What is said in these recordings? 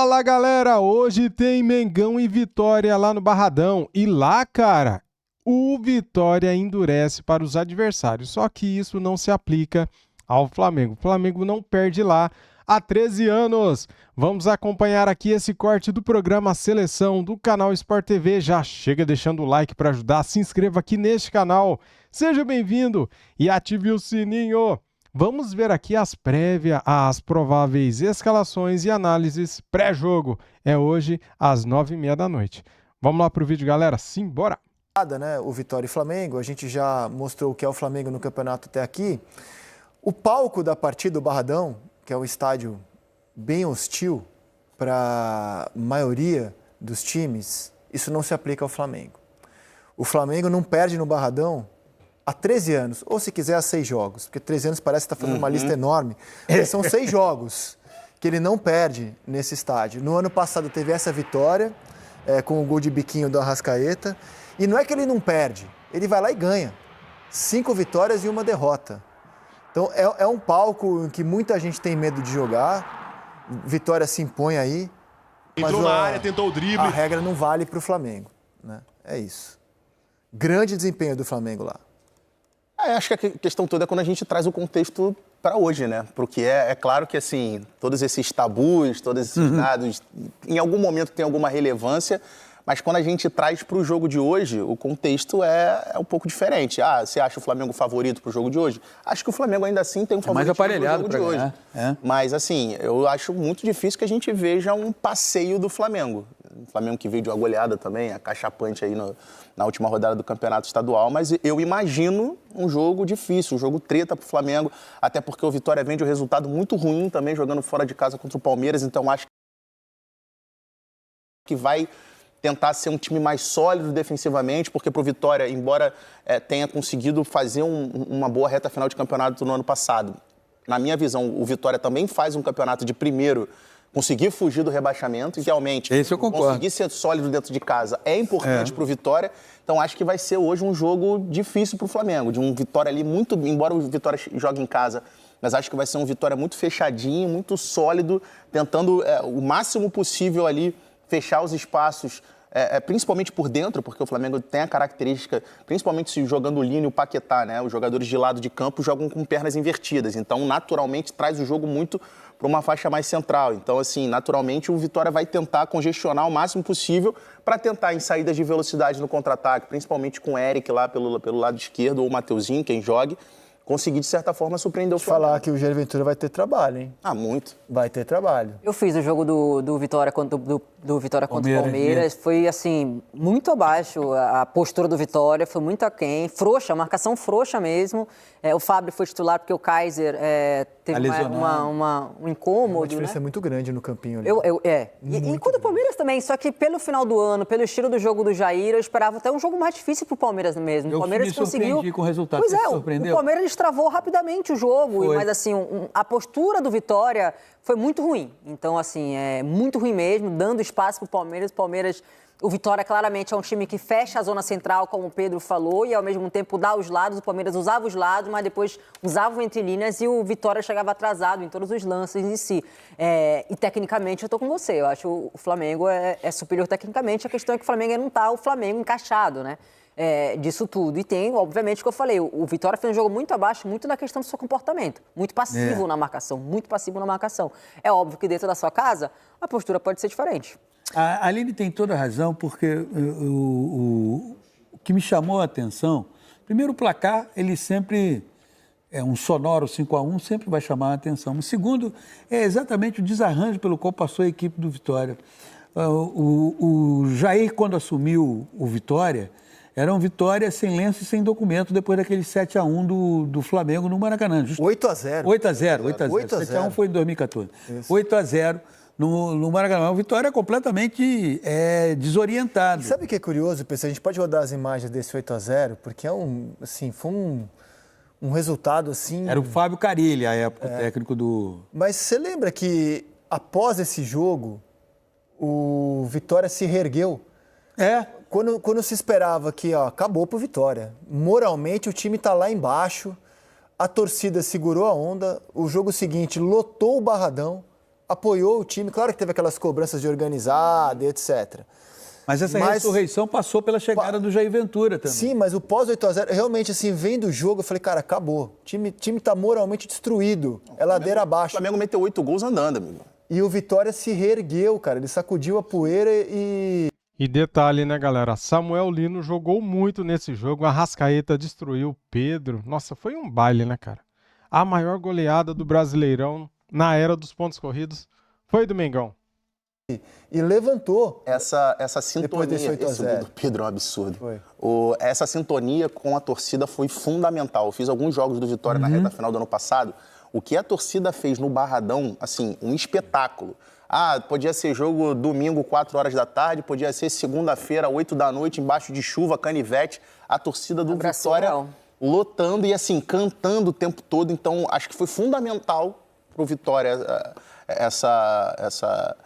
Fala, galera! Hoje tem Mengão e Vitória lá no Barradão. E lá, cara, o Vitória endurece para os adversários. Só que isso não se aplica ao Flamengo. O Flamengo não perde lá há 13 anos. Vamos acompanhar aqui esse corte do programa Seleção do canal Sport TV. Já chega deixando o like para ajudar. Se inscreva aqui neste canal. Seja bem-vindo e ative o sininho. Vamos ver aqui as prévias, as prováveis escalações e análises pré-jogo. É hoje, às 9h30 da noite. Vamos lá pro vídeo, galera? Simbora! Né? O Vitória e Flamengo, a gente já mostrou o que é o Flamengo no campeonato até aqui. O palco da partida, o Barradão, que é um estádio bem hostil para a maioria dos times, isso não se aplica ao Flamengo. O Flamengo não perde no Barradão há 13 anos, ou se quiser há 6 jogos, porque 13 anos parece que está fazendo uma lista enorme, mas são 6 jogos que ele não perde nesse estádio. No ano passado teve essa vitória, com o gol de biquinho do Arrascaeta, e não é que ele não perde, ele vai lá e ganha. 5 vitórias e 1 derrota. Então é um palco em que muita gente tem medo de jogar, Vitória se impõe aí, entrou na área, tentou o drible. A regra não vale para o Flamengo, né? É isso. Grande desempenho do Flamengo lá. Acho que a questão toda é quando a gente traz o contexto para hoje, né? Porque é claro que, assim, todos esses tabus, todos esses dados, em algum momento tem alguma relevância, mas quando a gente traz para o jogo de hoje, o contexto é um pouco diferente. Você acha o Flamengo favorito para o jogo de hoje? Acho que o Flamengo ainda assim tem um favorito para o jogo de hoje. Mas, assim, eu acho muito difícil que a gente veja um passeio do Flamengo. O Flamengo que veio de uma goleada também, acachapante aí na última rodada do Campeonato Estadual, mas eu imagino um jogo difícil, um jogo treta pro Flamengo, até porque o Vitória vem de um resultado muito ruim também, jogando fora de casa contra o Palmeiras, então acho que vai tentar ser um time mais sólido defensivamente, porque pro Vitória, embora tenha conseguido fazer uma boa reta final de campeonato no ano passado, na minha visão, o Vitória também faz um campeonato de primeiro, conseguir fugir do rebaixamento, realmente conseguir ser sólido dentro de casa é importante para o Vitória. Então, acho que vai ser hoje um jogo difícil para o Flamengo, de um Vitória ali muito... Embora o Vitória jogue em casa, mas acho que vai ser um Vitória muito fechadinho, muito sólido, tentando o máximo possível ali fechar os espaços, principalmente por dentro, porque o Flamengo tem a característica, principalmente se jogando o Lino e o Paquetá, né? Os jogadores de lado de campo jogam com pernas invertidas, então naturalmente traz o jogo muito para uma faixa mais central. Então, assim, naturalmente o Vitória vai tentar congestionar o máximo possível para tentar em saídas de velocidade no contra-ataque, principalmente com o Eric lá pelo lado esquerdo, ou o Mateuzinho, quem jogue, conseguir, de certa forma, surpreender o Flamengo. Falar que o Jair Ventura vai ter trabalho, hein? Muito. Vai ter trabalho. Eu fiz o jogo do Vitória contra o Palmeiras. Foi, assim, muito abaixo. A postura do Vitória foi muito aquém. Frouxa, marcação frouxa mesmo. O Fábio foi titular porque o Kaiser teve um incômodo. Uma diferença muito grande no campinho ali. E contra o Palmeiras também. Só que pelo final do ano, pelo estilo do jogo do Jair, eu esperava até um jogo mais difícil pro Palmeiras mesmo. O Palmeiras conseguiu. Com o resultado. Pois o Palmeiras destravou rapidamente o jogo. Mas, assim, a postura do Vitória foi muito ruim. Então, assim, muito ruim mesmo, dando espaço pro Palmeiras. O Vitória, claramente, é um time que fecha a zona central, como o Pedro falou, e, ao mesmo tempo, dá os lados. O Palmeiras usava os lados, mas depois usava o entre linhas e o Vitória chegava atrasado em todos os lances em si. E, tecnicamente, eu tô com você. Eu acho que o Flamengo é superior tecnicamente. A questão é que o Flamengo não tá o Flamengo encaixado, né? Disso tudo. E tem, obviamente, o que eu falei, o Vitória fez um jogo muito abaixo, muito na questão do seu comportamento, muito passivo na marcação, muito passivo na marcação. É óbvio que dentro da sua casa, a postura pode ser diferente. A Aline tem toda a razão, porque o que me chamou a atenção, primeiro o placar, ele sempre, um sonoro 5-1, sempre vai chamar a atenção. O segundo é exatamente o desarranjo pelo qual passou a equipe do Vitória. O Jair, quando assumiu o Vitória, era um Vitória sem lenço e sem documento depois daquele 7-1 do Flamengo no Maracanã. 8-0. 8-0. 7-1 foi em 2014. 8-0 no Maracanã. O Vitória é completamente desorientado. E sabe o que é curioso, pessoal? A gente pode rodar as imagens desse 8-0, porque foi um resultado assim... Era o Fábio Carilli, à época, o técnico do... Mas você lembra que após esse jogo, o Vitória se reergueu? Quando se esperava que acabou pro Vitória. Moralmente, o time está lá embaixo, a torcida segurou a onda, o jogo seguinte lotou o Barradão, apoiou o time. Claro que teve aquelas cobranças de organizada e etc. Mas essa ressurreição passou pela chegada do Jair Ventura também. Sim, mas o pós 8-0, realmente, assim, vendo o jogo, eu falei, cara, acabou. O time tá moralmente destruído. É ladeira abaixo. O Flamengo meteu 8 gols andando, amigo. E o Vitória se reergueu, cara. Ele sacudiu a poeira e... E detalhe, né, galera? Samuel Lino jogou muito nesse jogo. A Arrascaeta destruiu o Pedro. Nossa, foi um baile, né, cara? A maior goleada do Brasileirão na era dos pontos corridos foi do Mengão. E levantou. Essa sintonia, desse 8 a 0. esse gol do Pedro é um absurdo. Foi. Essa sintonia com a torcida foi fundamental. Eu fiz alguns jogos do Vitória na reta final do ano passado. O que a torcida fez no Barradão, assim, um espetáculo. Podia ser jogo domingo, 4 horas da tarde, podia ser segunda-feira, 8 da noite, embaixo de chuva, canivete. A torcida do Vitória lotando e, assim, cantando o tempo todo. Então, acho que foi fundamental para o Vitória essa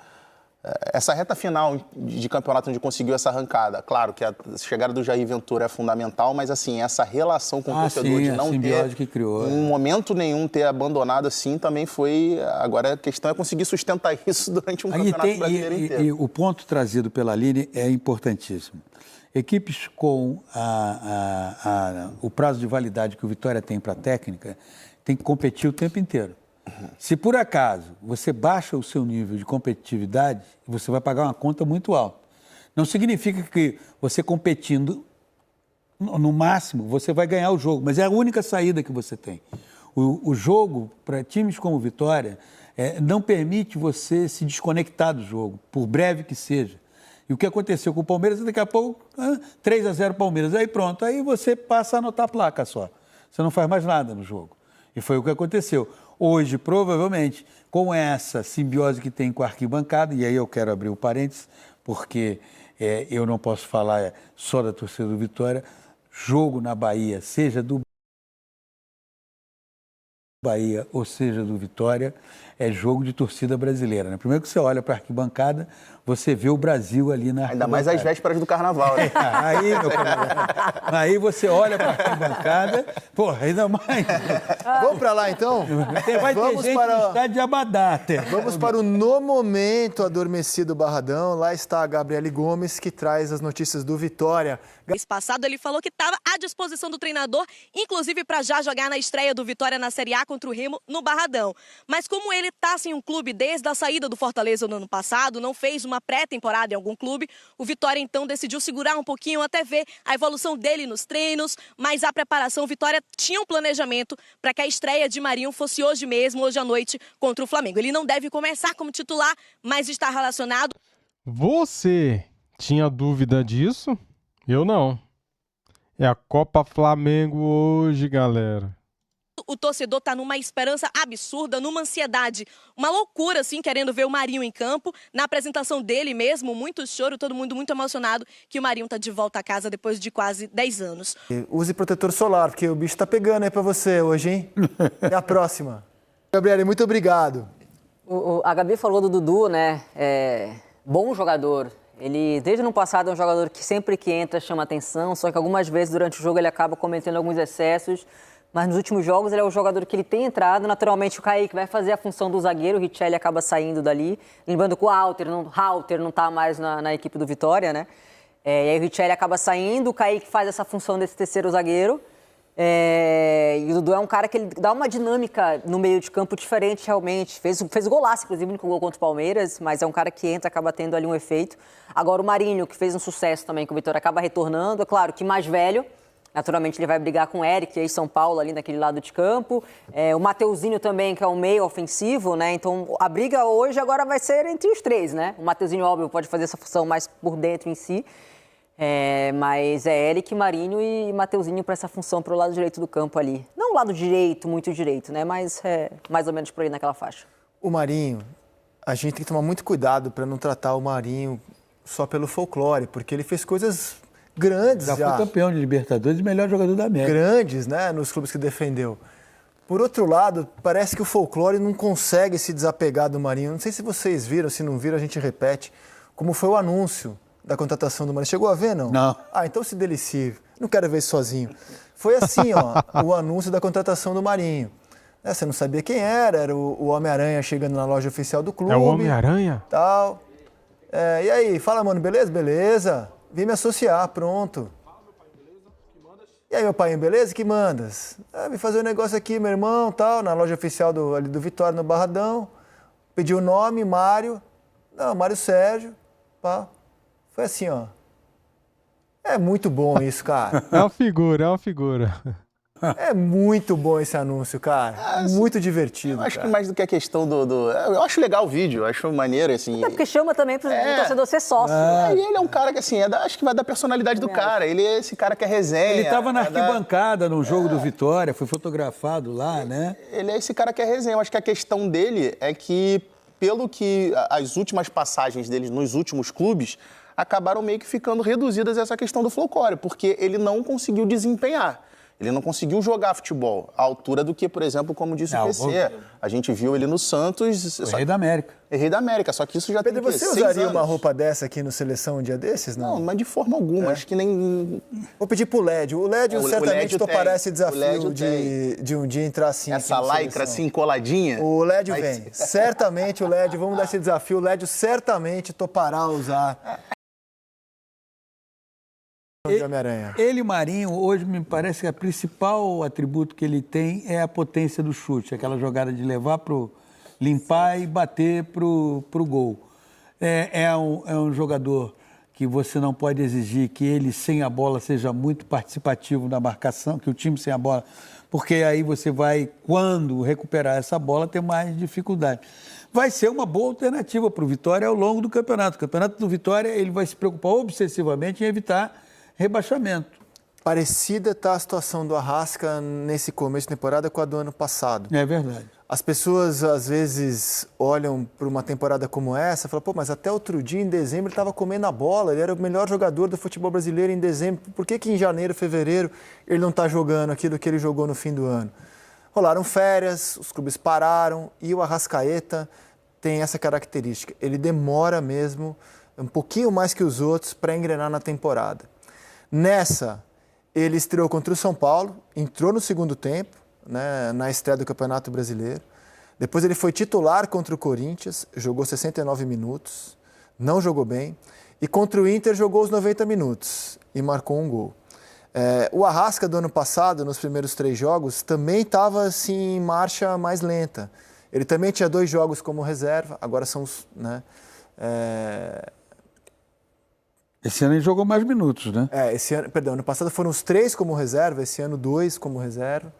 reta final de campeonato onde conseguiu essa arrancada. Claro que a chegada do Jair Ventura é fundamental, mas assim, essa relação com o torcedor de não ter, que criou, em momento nenhum, ter abandonado assim, também foi... Agora a questão é conseguir sustentar isso durante um campeonato brasileiro inteiro. E o ponto trazido pela Aline é importantíssimo. Equipes com o prazo de validade que o Vitória tem para a técnica tem que competir o tempo inteiro. Se por acaso você baixa o seu nível de competitividade, você vai pagar uma conta muito alta. Não significa que você competindo no máximo, você vai ganhar o jogo, mas é a única saída que você tem. O jogo, para times como o Vitória, não permite você se desconectar do jogo, por breve que seja. E o que aconteceu com o Palmeiras, daqui a pouco, 3-0 Palmeiras, aí pronto, aí você passa a anotar a placa só. Você não faz mais nada no jogo. E foi o que aconteceu. Hoje, provavelmente, com essa simbiose que tem com a arquibancada, e aí eu quero abrir um parênteses, porque eu não posso falar só da torcida do Vitória, jogo na Bahia, seja do Bahia ou seja do Vitória, é jogo de torcida brasileira, né? Primeiro que você olha para a arquibancada, você vê o Brasil ali na arquibancada. Ainda mais às vésperas do carnaval, né? Aí, meu camarada, aí você olha para a arquibancada, porra, ainda mais. Vamos para lá, então? Vai ter gente no estádio de Abadá até. Vamos para o No Momento Adormecido Barradão. Lá está a Gabriele Gomes, que traz as notícias do Vitória. Mês passado ele falou que estava à disposição do treinador, inclusive para já jogar na estreia do Vitória na Série A contra o Remo no Barradão. Mas como ele está sem um clube desde a saída do Fortaleza no ano passado, não fez uma pré-temporada em algum clube, o Vitória então decidiu segurar um pouquinho até ver a evolução dele nos treinos, mas a preparação, o Vitória tinha um planejamento para que a estreia de Marinho fosse hoje mesmo, hoje à noite, contra o Flamengo. Ele não deve começar como titular, mas está relacionado. Você tinha dúvida disso? Eu não. É a Copa Flamengo hoje, galera. O torcedor tá numa esperança absurda, numa ansiedade, uma loucura, assim, querendo ver o Marinho em campo. Na apresentação dele mesmo, muito choro, todo mundo muito emocionado que o Marinho tá de volta a casa depois de quase 10 anos. Use protetor solar, porque o bicho tá pegando aí pra você hoje, hein? Até a próxima. Gabriele, muito obrigado. A Gabi falou do Dudu, né? Bom jogador. Ele, desde o ano passado, é um jogador que sempre que entra chama atenção, só que algumas vezes durante o jogo ele acaba cometendo alguns excessos. Mas nos últimos jogos ele é o jogador que ele tem entrado. Naturalmente o Kaique vai fazer a função do zagueiro, o Richelli acaba saindo dali. Lembrando que o Halter não está mais na equipe do Vitória, né? E aí o Richelli acaba saindo, o Kaique faz essa função desse terceiro zagueiro. E o Dudu é um cara que ele dá uma dinâmica no meio de campo diferente realmente. Fez golaço, inclusive, no gol contra o Palmeiras, mas é um cara que entra, acaba tendo ali um efeito. Agora o Marinho, que fez um sucesso também, que o Vitória acaba retornando. É claro que mais velho, naturalmente ele vai brigar com o Eric, aí São Paulo, ali naquele lado de campo. O Mateuzinho também, que é um meio ofensivo, né? Então a briga hoje agora vai ser entre os três, né? O Mateuzinho, óbvio, pode fazer essa função mais por dentro em si. Mas é Eric, Marinho e Mateuzinho para essa função para o lado direito do campo ali. Não o lado direito, muito direito, né? Mas mais ou menos por aí naquela faixa. O Marinho, a gente tem que tomar muito cuidado para não tratar o Marinho só pelo folclore, porque ele fez coisas grandes já. Já foi campeão de Libertadores e melhor jogador da América. Grandes, né? Nos clubes que defendeu. Por outro lado, parece que o folclore não consegue se desapegar do Marinho. Não sei se vocês viram, se não viram, a gente repete. Como foi o anúncio da contratação do Marinho. Chegou a ver, não? Não. Então se delicie. Não quero ver isso sozinho. Foi assim, ó, o anúncio da contratação do Marinho. Você não sabia quem era o Homem-Aranha chegando na loja oficial do clube. É o Homem-Aranha? Tal. E aí, fala, mano, beleza? Beleza. Vim me associar, pronto. E aí, meu pai, beleza? Que mandas? Vim fazer um negócio aqui, meu irmão, tal, na loja oficial ali do Vitória, no Barradão. Pedi o nome, Mário. Não, Mário Sérgio. Pá. Foi assim, ó. É muito bom isso, cara. É uma figura, é uma figura. É muito bom esse anúncio, cara. Muito divertido. Eu acho cara. que mais do que a questão Eu acho legal o vídeo, eu acho maneiro, assim. É porque chama também pro torcedor ser sócio. E ele é um cara que, assim, acho que vai da personalidade do cara. Ele é esse cara que é resenha. Ele estava na arquibancada no jogo do Vitória, foi fotografado lá, né? Ele é esse cara que é resenha. Eu acho que a questão dele é que, pelo que as últimas passagens dele nos últimos clubes, acabaram meio que ficando reduzidas a essa questão do folclore, porque ele não conseguiu desempenhar. Ele não conseguiu jogar futebol à altura do que, por exemplo, como disse o PC. A gente viu ele no Santos. Rei da América. Rei da América, só que isso já Pedro, tem que você usaria uma roupa dessa aqui no Seleção um dia desses? Não, mas de forma alguma. Acho que nem... Vou pedir pro Lédio. O Lédio certamente topará esse desafio de um dia entrar assim. Essa lycra assim, coladinha. O Lédio vem. Certamente o Lédio, vamos dar esse desafio. O Lédio certamente topará usar... Ele, Marinho, hoje me parece que o principal atributo que ele tem é a potência do chute, aquela jogada de levar limpar e bater pro gol. É um jogador que você não pode exigir que ele, sem a bola, seja muito participativo na marcação, que o time sem a bola, porque aí você vai, quando recuperar essa bola, ter mais dificuldade. Vai ser uma boa alternativa para o Vitória ao longo do campeonato. O campeonato do Vitória ele vai se preocupar obsessivamente em evitar rebaixamento. Parecida está a situação do Arrasca nesse começo de temporada com a do ano passado. É verdade. As pessoas, às vezes, olham para uma temporada como essa e falam, pô, mas até outro dia, em dezembro, ele estava comendo a bola, ele era o melhor jogador do futebol brasileiro em dezembro. Por que em janeiro, fevereiro, ele não está jogando aquilo que ele jogou no fim do ano? Rolaram férias, os clubes pararam e o Arrascaeta tem essa característica. Ele demora mesmo, um pouquinho mais que os outros, para engrenar na temporada. Nessa, ele estreou contra o São Paulo, entrou no segundo tempo, né, na estreia do Campeonato Brasileiro. Depois ele foi titular contra o Corinthians, jogou 69 minutos, não jogou bem. E contra o Inter jogou os 90 minutos e marcou um gol. O Arrasca do ano passado, nos primeiros 3 jogos, também estava assim, em marcha mais lenta. Ele também tinha 2 jogos como reserva, agora são os... Né, Esse ano ele jogou mais minutos, né? Ano passado foram os 3 como reserva, esse ano 2 como reserva.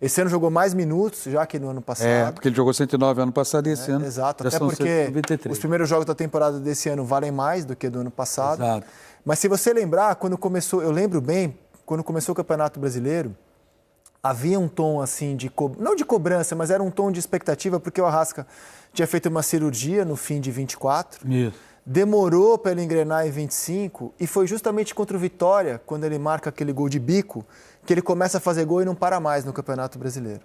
Esse ano jogou mais minutos já que no ano passado. Porque ele jogou 109 ano passado e esse ano exato, já até são porque 93. Os primeiros jogos da temporada desse ano valem mais do que do ano passado. Exato. Mas se você lembrar, quando começou, eu lembro bem, quando começou o Campeonato Brasileiro, havia um tom assim não de cobrança, mas era um tom de expectativa, porque o Arrasca tinha feito uma cirurgia no fim de 24. Isso. Demorou para ele engrenar em 25 e foi justamente contra o Vitória, quando ele marca aquele gol de bico, que ele começa a fazer gol e não para mais no Campeonato Brasileiro.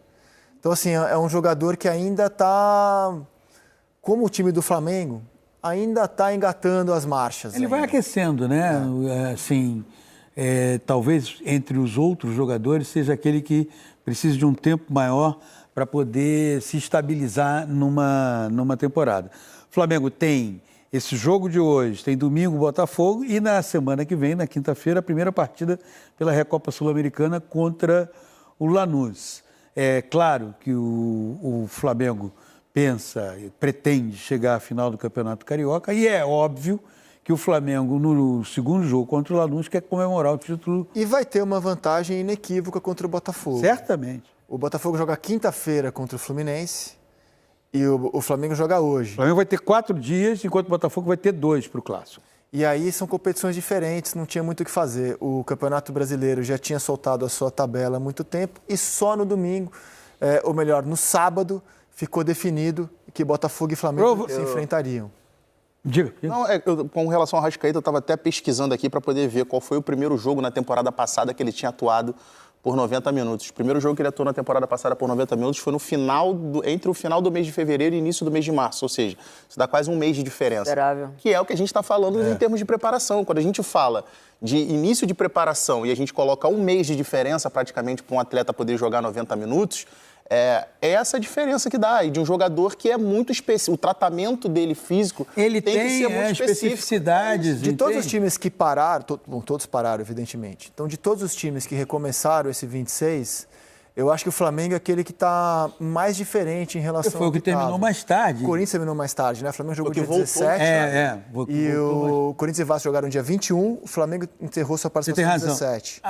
Então, assim, é um jogador que ainda está, como o time do Flamengo, ainda está engatando as marchas. Ele vai aquecendo, né? Assim, talvez entre os outros jogadores seja aquele que precisa de um tempo maior para poder se estabilizar numa temporada. O Flamengo tem esse jogo de hoje, tem domingo Botafogo e na semana que vem, na quinta-feira, a primeira partida pela Recopa Sul-Americana contra o Lanús. É claro que o Flamengo pensa e pretende chegar à final do Campeonato Carioca e é óbvio que o Flamengo, no segundo jogo contra o Lanús, quer comemorar o título. E vai ter uma vantagem inequívoca contra o Botafogo. Certamente. O Botafogo joga quinta-feira contra o Fluminense. E o Flamengo joga hoje. O Flamengo vai ter 4 dias, enquanto o Botafogo vai ter 2 para o Clássico. E aí são competições diferentes, não tinha muito o que fazer. O Campeonato Brasileiro já tinha soltado a sua tabela há muito tempo e só no domingo, ou melhor, no sábado, ficou definido que Botafogo e Flamengo se enfrentariam. Diga. Não, com relação ao Arrascaeta, eu estava até pesquisando aqui para poder ver qual foi o primeiro jogo na temporada passada que ele tinha atuado por 90 minutos. O primeiro jogo que ele atuou na temporada passada por 90 minutos foi entre o final do mês de fevereiro e início do mês de março, ou seja, isso dá quase um mês de diferença. Considerável. Que é o que a gente está falando em termos de preparação. Quando a gente fala de início de preparação e a gente coloca um mês de diferença praticamente para um atleta poder jogar 90 minutos, É essa a diferença que dá, e de um jogador que é muito específico, o tratamento dele físico ele tem que ser muito específico. Especificidades. De todos os times que pararam, bom, todos pararam, evidentemente. Então, de todos os times que recomeçaram esse 26, eu acho que o Flamengo é aquele que está mais diferente em relação Foi o que terminou mais tarde. O Corinthians terminou mais tarde, né? O Flamengo jogou dia voltou. 17. E o Corinthians e Vasco jogaram dia 21. O Flamengo encerrou sua participação dia 17.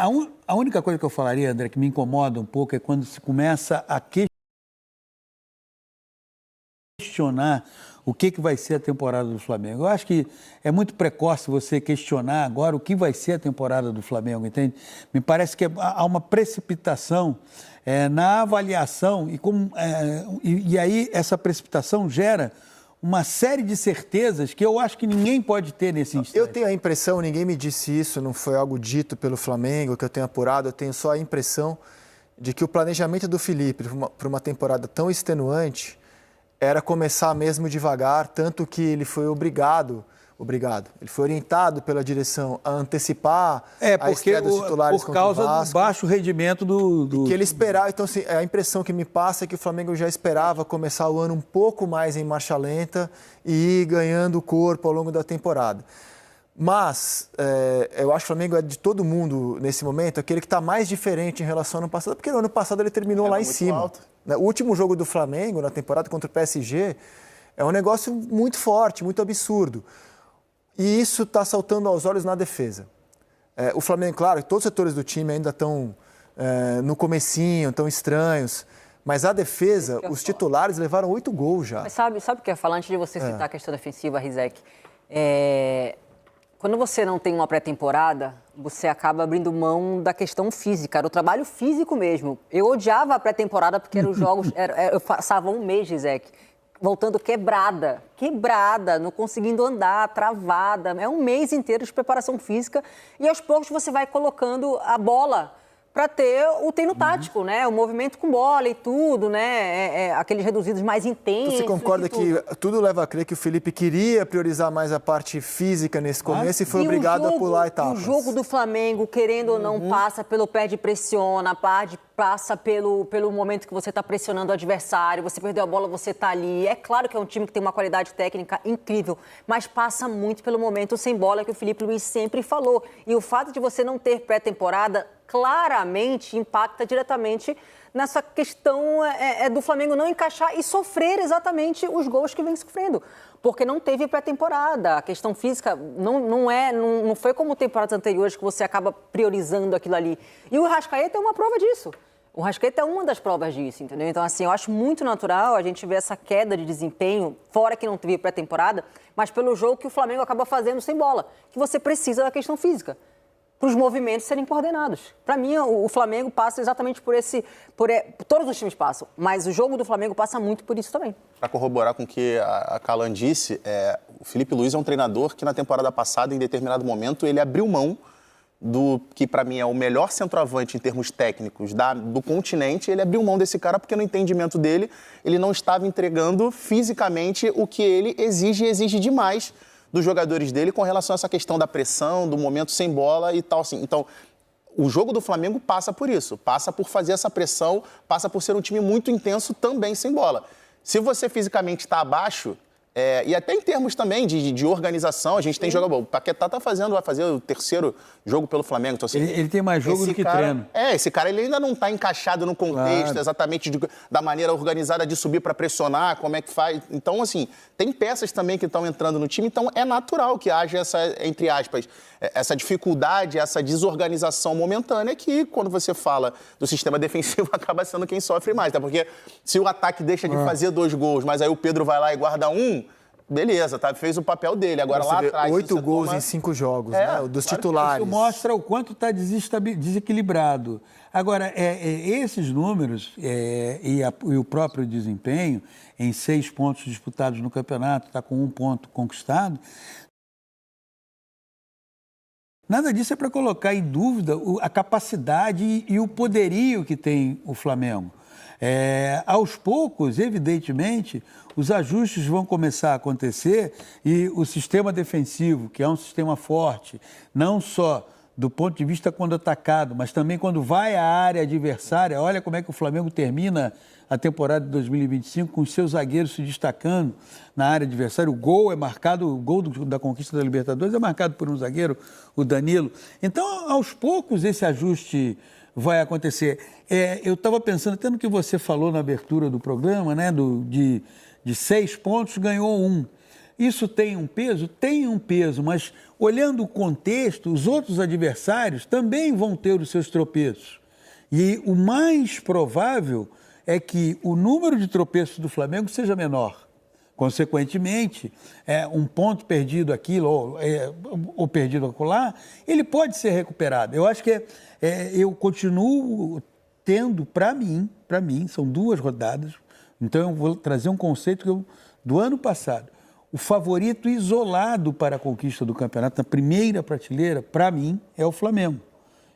A única coisa que eu falaria, André, que me incomoda um pouco é quando se começa a questionar o que vai ser a temporada do Flamengo. Eu acho que é muito precoce você questionar agora o que vai ser a temporada do Flamengo, entende? Me parece que há uma precipitação na avaliação e aí essa precipitação gera uma série de certezas que eu acho que ninguém pode ter nesse instante. Eu tenho a impressão, ninguém me disse isso, não foi algo dito pelo Flamengo, que eu tenho apurado, eu tenho só a impressão de que o planejamento do Felipe para uma temporada tão extenuante era começar mesmo devagar, tanto que ele foi obrigado, ele foi orientado pela direção a antecipar a estreia dos titulares por causa do baixo rendimento do... Que ele esperava, então assim, a impressão que me passa é que o Flamengo já esperava começar o ano um pouco mais em marcha lenta e ir ganhando corpo ao longo da temporada. Mas eu acho que o Flamengo é de todo mundo, nesse momento, aquele que está mais diferente em relação ao ano passado, porque no ano passado ele terminou lá em cima. Alto. O último jogo do Flamengo, na temporada contra o PSG, é um negócio muito forte, muito absurdo. E isso está saltando aos olhos na defesa. O Flamengo, claro, todos os setores do time ainda estão no comecinho, estão estranhos, mas a defesa, os titulares levaram 8 gols já. Mas sabe o que eu ia falar antes de você citar a questão defensiva, Rizek? Quando você não tem uma pré-temporada, você acaba abrindo mão da questão física, era o trabalho físico mesmo. Eu odiava a pré-temporada porque eram os jogos, eu passava um mês, Rizek, voltando quebrada, não conseguindo andar, travada. É um mês inteiro de preparação física e aos poucos você vai colocando a bola para ter o treino tático, né? O movimento com bola e tudo, né? Aqueles reduzidos mais intensos. Você concorda que tudo leva a crer que o Felipe queria priorizar mais a parte física nesse começo e foi obrigado a pular etapas? O jogo do Flamengo, querendo ou não, passa pelo perde e pressiona, passa pelo momento que você está pressionando o adversário, você perdeu a bola, você está ali. É claro que é um time que tem uma qualidade técnica incrível, mas passa muito pelo momento sem bola que o Felipe Luiz sempre falou. E o fato de você não ter pré-temporada claramente impacta diretamente nessa questão do Flamengo não encaixar e sofrer exatamente os gols que vem sofrendo. Porque não teve pré-temporada. A questão física não foi como temporadas anteriores que você acaba priorizando aquilo ali. E o Arrascaeta é uma prova disso. O Arrascaeta é uma das provas disso, entendeu? Então, assim, eu acho muito natural a gente ver essa queda de desempenho, fora que não teve pré-temporada, mas pelo jogo que o Flamengo acaba fazendo sem bola, que você precisa da questão física, para os movimentos serem coordenados. Para mim, o Flamengo passa exatamente todos os times passam, mas o jogo do Flamengo passa muito por isso também. Para corroborar com o que a Calan disse, o Felipe Luiz é um treinador que na temporada passada, em determinado momento, ele abriu mão do que para mim é o melhor centroavante em termos técnicos do continente, ele abriu mão desse cara porque no entendimento dele, ele não estava entregando fisicamente o que ele exige demais dos jogadores dele com relação a essa questão da pressão, do momento sem bola e tal, assim. Então, o jogo do Flamengo passa por isso, passa por fazer essa pressão, passa por ser um time muito intenso também sem bola. Se você fisicamente está abaixo, e até em termos também de organização, a gente tem jogo bom. O Paquetá vai fazer o terceiro jogo pelo Flamengo. Então, assim, ele tem mais jogo do que treino. Esse cara ele ainda não está encaixado no contexto exatamente da maneira organizada de subir para pressionar, como é que faz. Então, assim, tem peças também que estão entrando no time, então é natural que haja essa, entre aspas, essa dificuldade, essa desorganização momentânea que, quando você fala do sistema defensivo, acaba sendo quem sofre mais. Tá? Porque se o ataque deixa de fazer 2 gols, mas aí o Pedro vai lá e guarda 1, beleza, tá? Fez o papel dele. Agora lá atrás... 8 gols em 5 jogos, né? Dos titulares. Isso mostra o quanto está desequilibrado. Agora, esses números e o próprio desempenho, em 6 pontos disputados no campeonato, está com 1 ponto conquistado, nada disso é para colocar em dúvida a capacidade e o poderio que tem o Flamengo. Aos poucos, evidentemente, os ajustes vão começar a acontecer e o sistema defensivo, que é um sistema forte, não só do ponto de vista quando atacado, mas também quando vai à área adversária. Olha como é que o Flamengo termina a temporada de 2025 com os seus zagueiros se destacando na área adversária. O gol da conquista da Libertadores é marcado por um zagueiro, o Danilo. Então, aos poucos, esse ajuste vai acontecer. Eu estava pensando, até no que você falou na abertura do programa, né, de 6 pontos, ganhou 1. Isso tem um peso? Tem um peso, mas olhando o contexto, os outros adversários também vão ter os seus tropeços. E o mais provável é que o número de tropeços do Flamengo seja menor. Consequentemente, um ponto perdido aqui ou perdido acolá, ele pode ser recuperado. Eu acho que eu continuo tendo, para mim, são 2 rodadas, então eu vou trazer um conceito do ano passado. O favorito isolado para a conquista do campeonato, na primeira prateleira, para mim, é o Flamengo.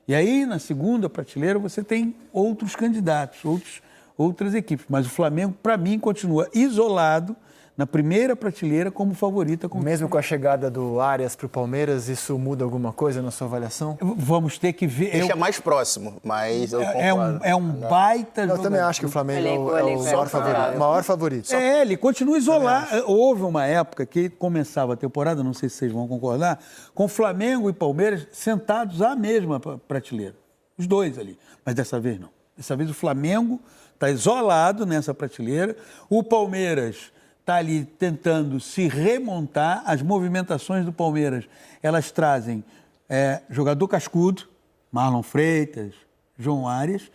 E aí, na segunda prateleira, você tem outros candidatos, outras equipes. Mas o Flamengo, para mim, continua isolado na primeira prateleira como favorita. Mesmo com a chegada do Arias para o Palmeiras, isso muda alguma coisa na sua avaliação? Vamos ter que ver. Deixa mais próximo, mas eu concordo. É um baita jogador. Eu também acho que o Flamengo é o maior favorito. Ele continua isolado. Houve uma época que começava a temporada, não sei se vocês vão concordar, com Flamengo e Palmeiras sentados à mesma prateleira. Os dois ali. Mas dessa vez não. Dessa vez o Flamengo está isolado nessa prateleira. O Palmeiras está ali tentando se remontar. As movimentações do Palmeiras, elas trazem jogador cascudo, Marlon Freitas, João Arias.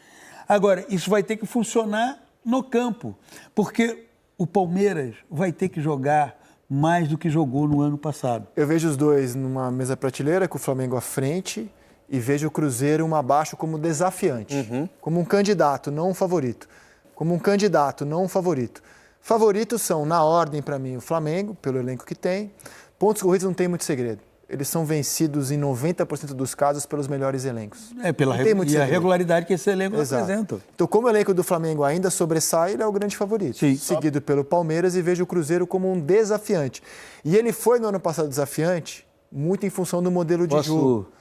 Agora, isso vai ter que funcionar no campo, porque o Palmeiras vai ter que jogar mais do que jogou no ano passado. Eu vejo os dois numa mesa prateleira, com o Flamengo à frente, e vejo o Cruzeiro um abaixo como desafiante, como um candidato, não um favorito. Como um candidato, não um favorito. Favoritos são, na ordem, para mim, o Flamengo, pelo elenco que tem. Pontos corridos não tem muito segredo. Eles são vencidos em 90% dos casos pelos melhores elencos. A regularidade que esse elenco apresenta. Então, como o elenco do Flamengo ainda sobressai, ele é o grande favorito. Sim. Seguido pelo Palmeiras, e vejo o Cruzeiro como um desafiante. E ele foi, no ano passado, desafiante, muito em função do modelo de jogo.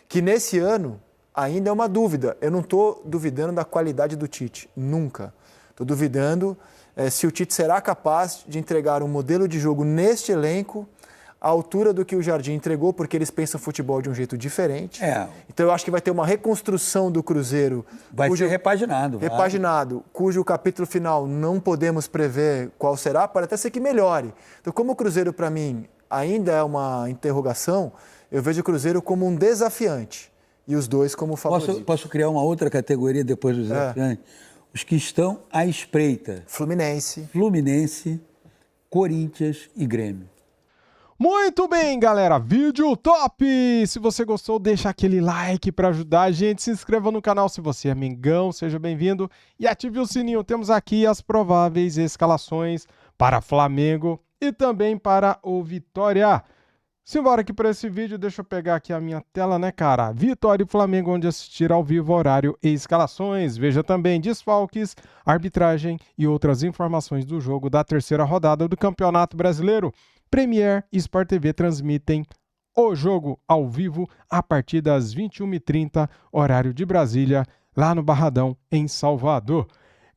Que nesse ano ainda é uma dúvida. Eu não estou duvidando da qualidade do Tite. Nunca. Estou duvidando se o Tite será capaz de entregar um modelo de jogo neste elenco à altura do que o Jardim entregou, porque eles pensam futebol de um jeito diferente. Então eu acho que vai ter uma reconstrução do Cruzeiro. Vai ser repaginado. Cujo capítulo final não podemos prever qual será, pode até ser que melhore. Então, como o Cruzeiro, para mim, ainda é uma interrogação, eu vejo o Cruzeiro como um desafiante e os dois como favoritos. Posso criar uma outra categoria depois do desafiante? Os que estão à espreita. Fluminense, Corinthians e Grêmio. Muito bem, galera. Vídeo top! Se você gostou, deixa aquele like para ajudar a gente. Se inscreva no canal se você é Mengão, seja bem-vindo. E ative o sininho. Temos aqui as prováveis escalações para Flamengo e também para o Vitória. Simbora aqui para esse vídeo, deixa eu pegar aqui a minha tela, né, cara? Vitória e Flamengo, onde assistir ao vivo, horário e escalações. Veja também desfalques, arbitragem e outras informações do jogo da terceira rodada do Campeonato Brasileiro. Premier e Sport TV transmitem o jogo ao vivo a partir das 21h30, horário de Brasília, lá no Barradão, em Salvador.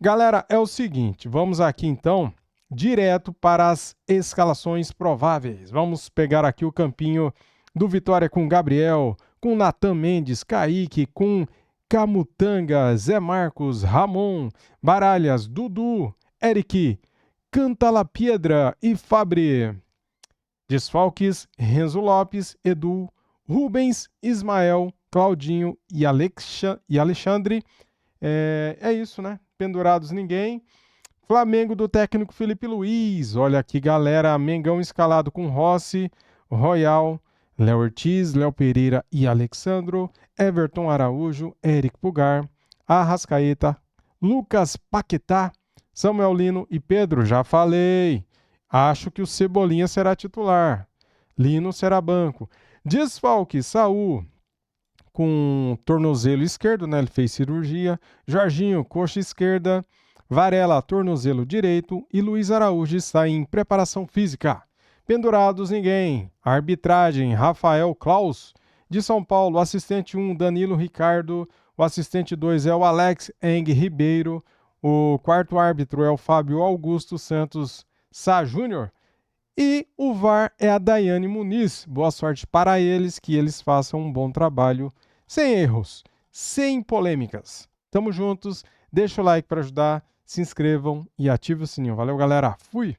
Galera, é o seguinte, vamos aqui então direto para as escalações prováveis. Vamos pegar aqui o campinho do Vitória com Gabriel, com Natan Mendes, Kaique, com Camutanga, Zé Marcos, Ramon, Baralhas, Dudu, Eric, Cantalapiedra e Fabri. Desfalques, Renzo Lopes, Edu, Rubens, Ismael, Claudinho e Alexandre. É isso, né? Pendurados ninguém. Flamengo do técnico Felipe Luiz. Olha aqui, galera. Mengão escalado com Rossi, Royal, Léo Ortiz, Léo Pereira e Alexandro. Everton Araújo, Eric Pugar, Arrascaeta, Lucas Paquetá, Samuel Lino e Pedro. Já falei. Acho que o Cebolinha será titular. Lino será banco. Desfalque, Saul com tornozelo esquerdo, né? Ele fez cirurgia. Jorginho, coxa esquerda. Varela, tornozelo direito e Luiz Araújo está em preparação física. Pendurados, ninguém. Arbitragem, Rafael Klaus. De São Paulo, o assistente 1, Danilo Ricardo. O assistente 2 é o Alex Eng Ribeiro. O quarto árbitro é o Fábio Augusto Santos Sá Júnior. E o VAR é a Daiane Muniz. Boa sorte para eles, que eles façam um bom trabalho, sem erros, sem polêmicas. Tamo juntos, deixa o like para ajudar, se inscrevam e ative o sininho. Valeu, galera. Fui!